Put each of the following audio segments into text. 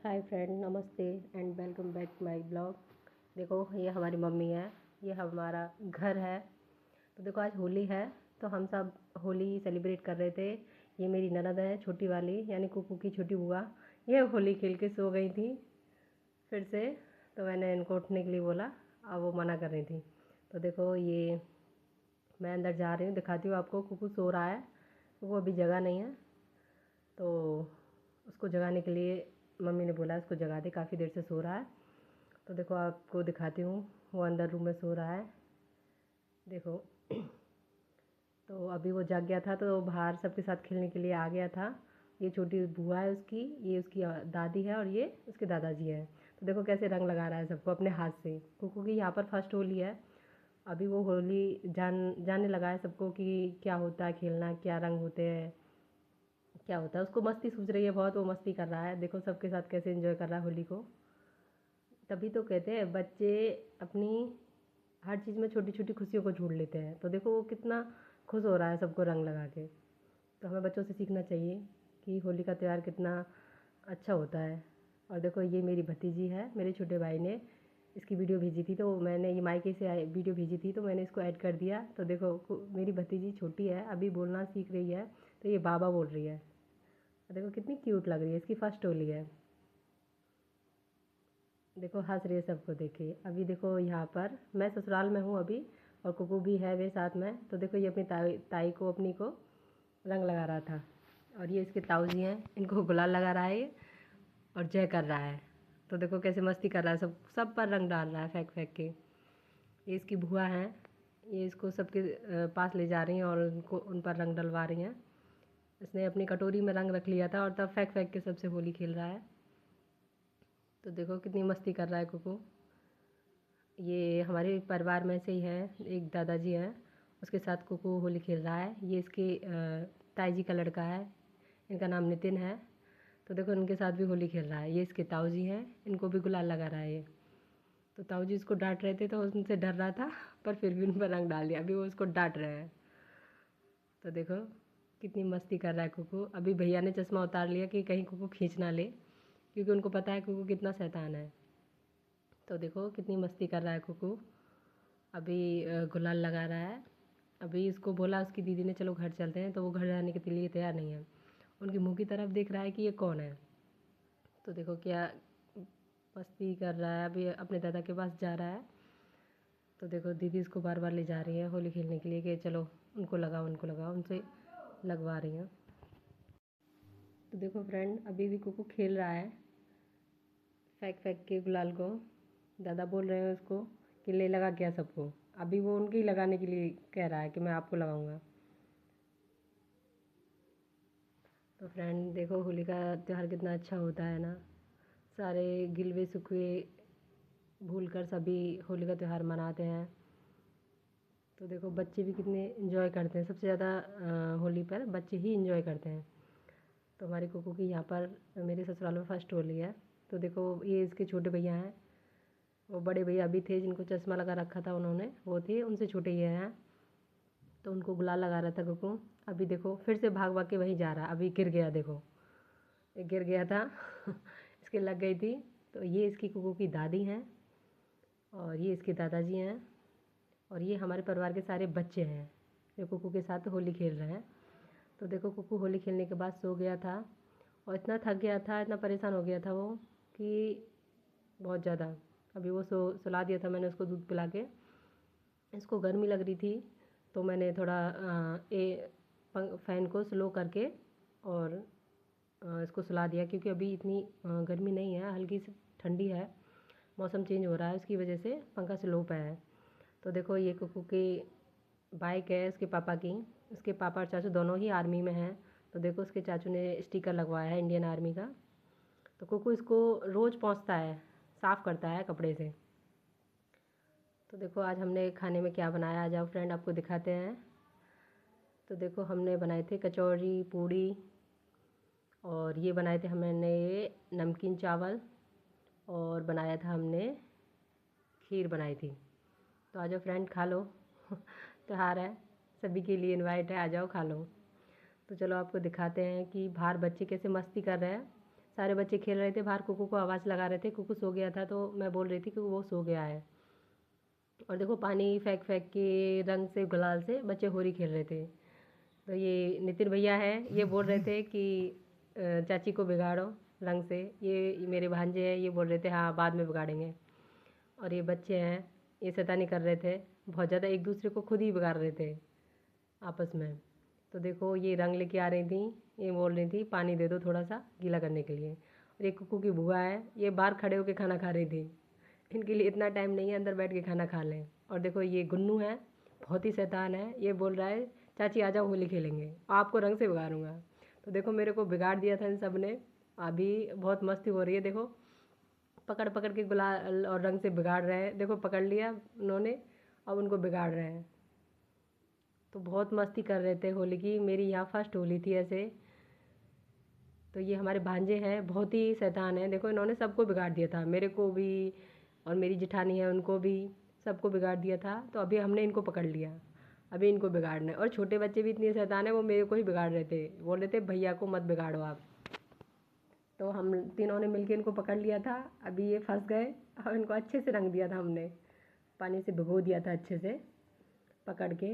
Hi friend, namaste and welcome back to my blog. देखो, ये हमारी मम्मी है, ये हमारा घर है। तो देखो, आज होली है तो हम सब होली सेलिब्रेट कर रहे थे। ये मेरी ननद है, छोटी वाली, यानी कुकू की छोटी बुआ। ये होली खेल के सो गई थी फिर से। तो मैंने इनको उठने के लिए बोला, अब वो मना कर रही थी। तो देखो, ये मैं अंदर जा रही हूँ, दिखाती हूँ आपको। कुकू सो रहा है, वो अभी जगा नहीं है। तो उसको जगाने के लिए मम्मी ने बोला उसको जगा दे, काफ़ी देर से सो रहा है। तो देखो, आपको दिखाती हूँ, वो अंदर रूम में सो रहा है। देखो, तो अभी वो जाग गया था तो बाहर सबके साथ खेलने के लिए आ गया था। ये छोटी बुआ है उसकी, ये उसकी दादी है और ये उसके दादाजी है। तो देखो कैसे रंग लगा रहा है सबको अपने हाथ से। कुकू की यहाँ पर फर्स्ट होली है। अभी वो होली जानने लगा है सबको कि क्या होता है खेलना, क्या रंग होते हैं, क्या होता है। उसको मस्ती सूझ रही है बहुत, वो मस्ती कर रहा है। देखो सबके साथ कैसे एंजॉय कर रहा है होली को। तभी तो कहते हैं बच्चे अपनी हर चीज़ में छोटी छोटी खुशियों को ढूंढ लेते हैं। तो देखो वो कितना खुश हो रहा है सबको रंग लगा के। तो हमें बच्चों से सीखना चाहिए कि होली का त्यौहार कितना अच्छा होता है। और देखो, ये मेरी भतीजी है, मेरे छोटे भाई ने इसकी वीडियो भेजी थी, तो मैंने ये मायके से वीडियो भेजी थी तो मैंने इसको ऐड कर दिया। तो देखो, मेरी भतीजी छोटी है, अभी बोलना सीख रही है, तो ये बाबा बोल रही है। देखो कितनी क्यूट लग रही है, इसकी फर्स्ट होली है। देखो हंस रही है सबको देखे। अभी देखो, यहाँ पर मैं ससुराल में हूँ अभी, और कुकू भी है वे साथ में। तो देखो, ये अपनी ताई को, अपनी को रंग लगा रहा था। और ये इसके ताऊ जी हैं, इनको गुलाल लगा रहा है ये, और जय कर रहा है। तो देखो कैसे मस्ती कर रहा है, सब पर रंग डाल रहा है फेंक फेंक के। ये इसकी बुआ हैं, ये इसको सबके पास ले जा रही हैं और उनको उन पर रंग डलवा रही हैं। इसने अपनी कटोरी में रंग रख लिया था और तब फेंक फेंक के सबसे होली खेल रहा है। तो देखो कितनी मस्ती कर रहा है कुकू। ये हमारे परिवार में से ही है, एक दादाजी हैं, उसके साथ कुकू होली खेल रहा है। ये इसके ताई जी का लड़का है, इनका नाम नितिन है। तो देखो इनके साथ भी होली खेल रहा है। ये इसके ताऊ जी हैं, इनको भी गुलाल लगा रहा है ये। तो ताऊ जी इसको डांट रहे थे तो उनसे डर रहा था, पर फिर भी उन पर रंग डाल दिया। अभी वो उसको डांट रहे हैं। तो देखो कितनी मस्ती कर रहा है कुकू। अभी भैया ने चश्मा उतार लिया कि कहीं कुकू खींच ना ले, क्योंकि उनको पता है कुकू कितना शैतान है। तो देखो कितनी मस्ती कर रहा है कुकू। अभी गुलाल लगा रहा है। अभी इसको बोला उसकी दीदी ने चलो घर चलते हैं, तो वो घर जाने के लिए तैयार नहीं है। उनके मुंह की तरफ देख रहा है कि ये कौन है। तो देखो क्या मस्ती कर रहा है। अभी अपने दादा के पास जा रहा है। तो देखो दीदी इसको बार बार ले जा रही है होली खेलने के लिए कि चलो उनको लगाओ, उनको लगाओ, उनसे लगवा रही हैं। तो देखो फ्रेंड, अभी भी कुकू खेल रहा है फेंक फेंक के गुलाल को। दादा बोल रहे हैं उसको कि ले लगा क्या सबको। अभी वो उनके ही लगाने के लिए कह रहा है कि मैं आपको लगाऊंगा। तो फ्रेंड देखो, होली का त्यौहार कितना अच्छा होता है ना। सारे गिलवे शिकवे भूल कर सभी होली का त्यौहार मनाते हैं। तो देखो बच्चे भी कितने इन्जॉय करते हैं। सबसे ज़्यादा होली पर बच्चे ही इन्जॉय करते हैं। तो हमारे कुकू की यहाँ पर मेरे ससुराल में फर्स्ट होली है। तो देखो ये इसके छोटे भैया हैं, वो बड़े भैया अभी थे जिनको चश्मा लगा रखा था उन्होंने, वो थे, उनसे छोटे ये हैं। तो उनको गुलाल लगा रहा था कुकू। अभी देखो फिर से भाग भाग के वहीं जा रहा है। अभी गिर गया, देखो ये गिर गया था इसके लग गई थी। तो ये इसकी कुकू की दादी हैं और ये इसके दादाजी हैं, और ये हमारे परिवार के सारे बच्चे हैं जो कुकू के साथ होली खेल रहे हैं। तो देखो कुकू होली खेलने के बाद सो गया था, और इतना थक गया था, इतना परेशान हो गया था वो कि बहुत ज़्यादा। अभी वो सुला दिया था मैंने उसको दूध पिला के। इसको गर्मी लग रही थी तो मैंने थोड़ा फ़ैन को स्लो करके और इसको सुला दिया, क्योंकि अभी इतनी गर्मी नहीं है, हल्की सी ठंडी है। मौसम चेंज हो रहा है, उसकी वजह से पंखा स्लो पे है। तो देखो ये कुकू की बाइक है उसके पापा की। उसके पापा और चाचू दोनों ही आर्मी में हैं। तो देखो उसके चाचू ने स्टिकर लगवाया है इंडियन आर्मी का। तो कुकू इसको रोज़ पोंछता है, साफ़ करता है कपड़े से। तो देखो आज हमने खाने में क्या बनाया, आ जाओ फ्रेंड आपको दिखाते हैं। तो देखो हमने बनाए थे कचौरी पूड़ी, और ये बनाए थे हमने नमकीन चावल, और बनाया था हमने खीर बनाई थी। तो आ जाओ फ्रेंड खा लो त्योहार है, सभी के लिए इनवाइट है, आ जाओ खा लो। तो चलो आपको दिखाते हैं कि बाहर बच्चे कैसे मस्ती कर रहे हैं। सारे बच्चे खेल रहे थे बाहर, कुकू को आवाज़ लगा रहे थे। कुकू सो गया था तो मैं बोल रही थी कि वो सो गया है। और देखो पानी फेंक फेंक के रंग से गुलाल से बच्चे होली खेल रहे थे। तो ये नितिन भैया हैं, ये बोल रहे थे कि चाची को बिगाड़ो रंग से। ये मेरे भांजे हैं, ये बोल रहे थे हाँ बाद में बिगाड़ेंगे। और ये बच्चे हैं, ये शैतानी कर रहे थे बहुत ज़्यादा, एक दूसरे को खुद ही बिगाड़ रहे थे आपस में। तो देखो ये रंग लेके आ रही थी, ये बोल रही थी पानी दे दो थोड़ा सा गीला करने के लिए। और एक कुकू की बुआ है, ये बाहर खड़े होकर खाना खा रही थी। इनके लिए इतना टाइम नहीं है अंदर बैठ के खाना खा लें। और देखो ये गुन्नू है, बहुत ही शैतान है, ये बोल रहा है चाची आ जाओ होली खेलेंगे, आपको रंग से बिगाड़ूंगा। तो देखो मेरे को बिगाड़ दिया था इन सब ने। अभी बहुत मस्ती हो रही है, देखो पकड़ पकड़ के गुलाल और रंग से बिगाड़ रहे हैं। देखो पकड़ लिया उन्होंने, अब उनको बिगाड़ रहे हैं। तो बहुत मस्ती कर रहे थे होली की। मेरी यहाँ फर्स्ट होली थी ऐसे। तो ये हमारे भांजे हैं, बहुत ही शैतान हैं। देखो इन्होंने सबको बिगाड़ दिया था, मेरे को भी और मेरी जेठानी है उनको भी, सबको बिगाड़ दिया था। तो अभी हमने इनको पकड़ लिया, अभी इनको बिगाड़ना है। और छोटे बच्चे भी इतने शैतान हैं, वो मेरे को ही बिगाड़ रहे थे, बोल रहे थे भैया को मत बिगाड़ो आप। तो हम तीनों ने मिलके इनको पकड़ लिया था। अभी ये फंस गए और इनको अच्छे से रंग दिया था हमने, पानी से भिगो दिया था अच्छे से पकड़ के।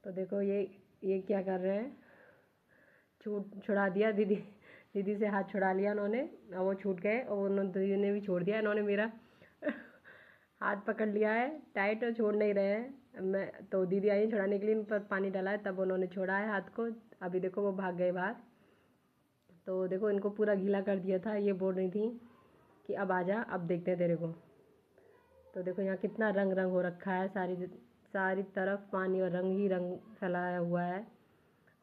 तो देखो ये क्या कर रहे हैं, छुड़ा दिया दीदी, दीदी से हाथ छुड़ा लिया उन्होंने और वो छूट गए। और उन्होंने दीदी ने भी छोड़ दिया, इन्होंने मेरा हाथ पकड़ लिया है टाइट और छोड़ नहीं रहे हैं। मैं तो दीदी आई छुड़ाने के लिए, इन पर पानी डाला है तब उन्होंने छोड़ा है हाथ को। अभी देखो वो भाग गए बाहर। तो देखो इनको पूरा गीला कर दिया था, ये बोल रही थी कि अब आजा अब देखते हैं तेरे को। तो देखो यहाँ कितना रंग रंग हो रखा है, सारी तरफ पानी और रंग ही रंग फैलाया हुआ है।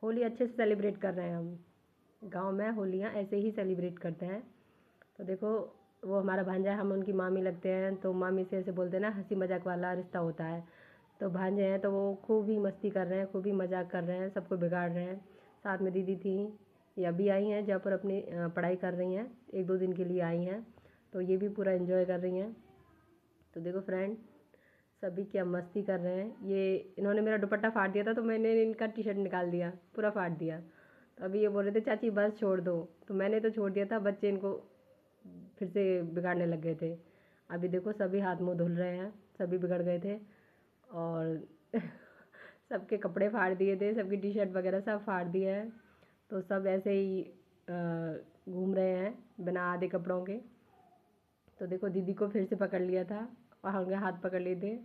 होली अच्छे से सेलिब्रेट कर रहे हैं हम, गांव में होलियाँ ऐसे ही सेलिब्रेट करते हैं। तो देखो वो हमारा भांजा है, हम उनकी मामी लगते हैं, तो मामी से ऐसे बोलते हैं ना, हंसी मजाक वाला रिश्ता होता है। तो भांजे हैं तो वो खूब ही मस्ती कर रहे हैं, खूब ही मजाक कर रहे हैं, सबको बिगाड़ रहे हैं। साथ में दीदी थी, ये अभी आई हैं जयपुर, अपनी पढ़ाई कर रही हैं, 1-2 दिन के लिए आई हैं। तो ये भी पूरा एंजॉय कर रही हैं। तो देखो फ्रेंड सभी क्या मस्ती कर रहे हैं। ये इन्होंने मेरा दुपट्टा फाड़ दिया था, तो मैंने इनका टी शर्ट निकाल दिया, पूरा फाड़ दिया। तो अभी ये बोल रहे थे चाची बस छोड़ दो, तो मैंने तो छोड़ दिया था, बच्चे इनको फिर से बिगाड़ने लग गए थे। अभी देखो सभी हाथ मुंह धुल रहे हैं, सभी बिगड़ गए थे। और सबके कपड़े फाड़ दिए थे, सबकी टी शर्ट वगैरह सब फाड़ दिए हैं। तो सब ऐसे ही घूम रहे हैं बिना आधे कपड़ों के। तो देखो दीदी को फिर से पकड़ लिया था और हमने हाथ पकड़ लिए थे।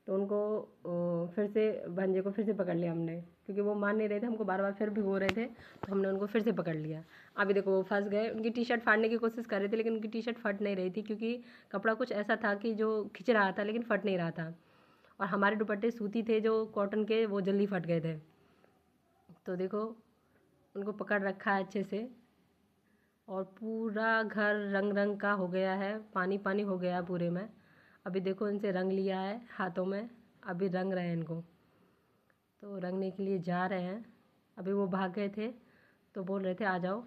तो उनको फिर से भांजे को फिर से पकड़ लिया हमने, क्योंकि वो मान नहीं रहे थे, हमको बार बार फिर भिगो रहे थे। तो हमने उनको फिर से पकड़ लिया। अभी देखो वो फंस गए, उनकी टी शर्ट फाड़ने की कोशिश कर रहे थे, लेकिन उनकी टी शर्ट फट नहीं रही थी, क्योंकि कपड़ा कुछ ऐसा था कि जो खिंच रहा था लेकिन फट नहीं रहा था। और हमारे दुपट्टे सूती थे जो कॉटन के, वो जल्दी फट गए थे। तो देखो उनको पकड़ रखा है अच्छे से। और पूरा घर रंग रंग का हो गया है, पानी पानी हो गया है पूरे में। अभी देखो इनसे रंग लिया है हाथों में, अभी रंग रहे हैं इनको। तो रंगने के लिए जा रहे हैं। अभी वो भाग गए थे, तो बोल रहे थे आ जाओ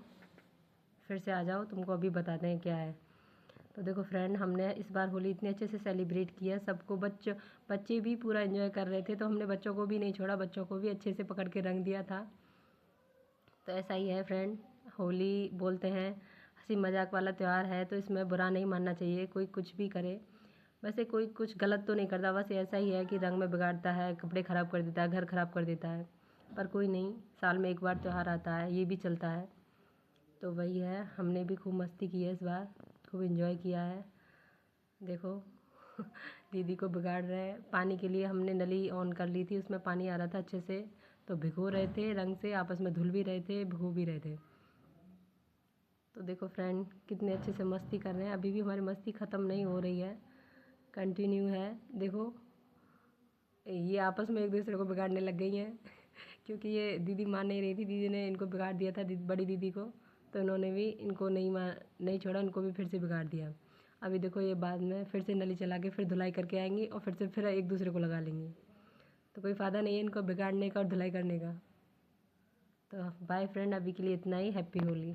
फिर से आ जाओ, तुमको अभी बताते हैं क्या है। तो देखो फ्रेंड हमने इस बार होली इतने अच्छे से सेलिब्रेट किया, सबको बच्चे भी पूरा एंजॉय कर रहे थे। तो हमने बच्चों को भी नहीं छोड़ा, बच्चों को भी अच्छे से पकड़ के रंग दिया था। तो ऐसा ही है फ्रेंड, होली बोलते हैं हंसी मजाक वाला त्यौहार है, तो इसमें बुरा नहीं मानना चाहिए कोई कुछ भी करे। वैसे कोई कुछ गलत तो नहीं करता, बस ऐसा ही है कि रंग में बिगाड़ता है, कपड़े ख़राब कर देता है, घर ख़राब कर देता है। पर कोई नहीं, साल में एक बार त्यौहार आता है, ये भी चलता है। तो वही है, हमने भी खूब मस्ती की है इस बार, खूब इन्जॉय किया है। देखो दीदी को बिगाड़ रहे हैं। पानी के लिए हमने नली ऑन कर ली थी, उसमें पानी आ रहा था अच्छे से, तो भिगो रहे थे रंग से, आपस में धुल भी रहे थे, भिगो भी रहे थे। तो देखो फ्रेंड कितने अच्छे से मस्ती कर रहे हैं, अभी भी हमारी मस्ती ख़त्म नहीं हो रही है, कंटिन्यू है। देखो ये आपस में एक दूसरे को बिगाड़ने लग गई हैं क्योंकि ये दीदी मान नहीं रही थी, दीदी ने इनको बिगाड़ दिया था, बड़ी दीदी को। तो इन्होंने भी इनको नहीं छोड़ा, इनको भी फिर से बिगाड़ दिया। अभी देखो ये बाद में फिर से नली चला के फिर धुलाई करके आएंगी और फिर एक दूसरे को लगा लेंगी। तो कोई फ़ायदा नहीं है इनको बिगाड़ने का और धुलाई करने का। तो बाय फ्रेंड, अभी के लिए इतना ही। हैप्पी होली।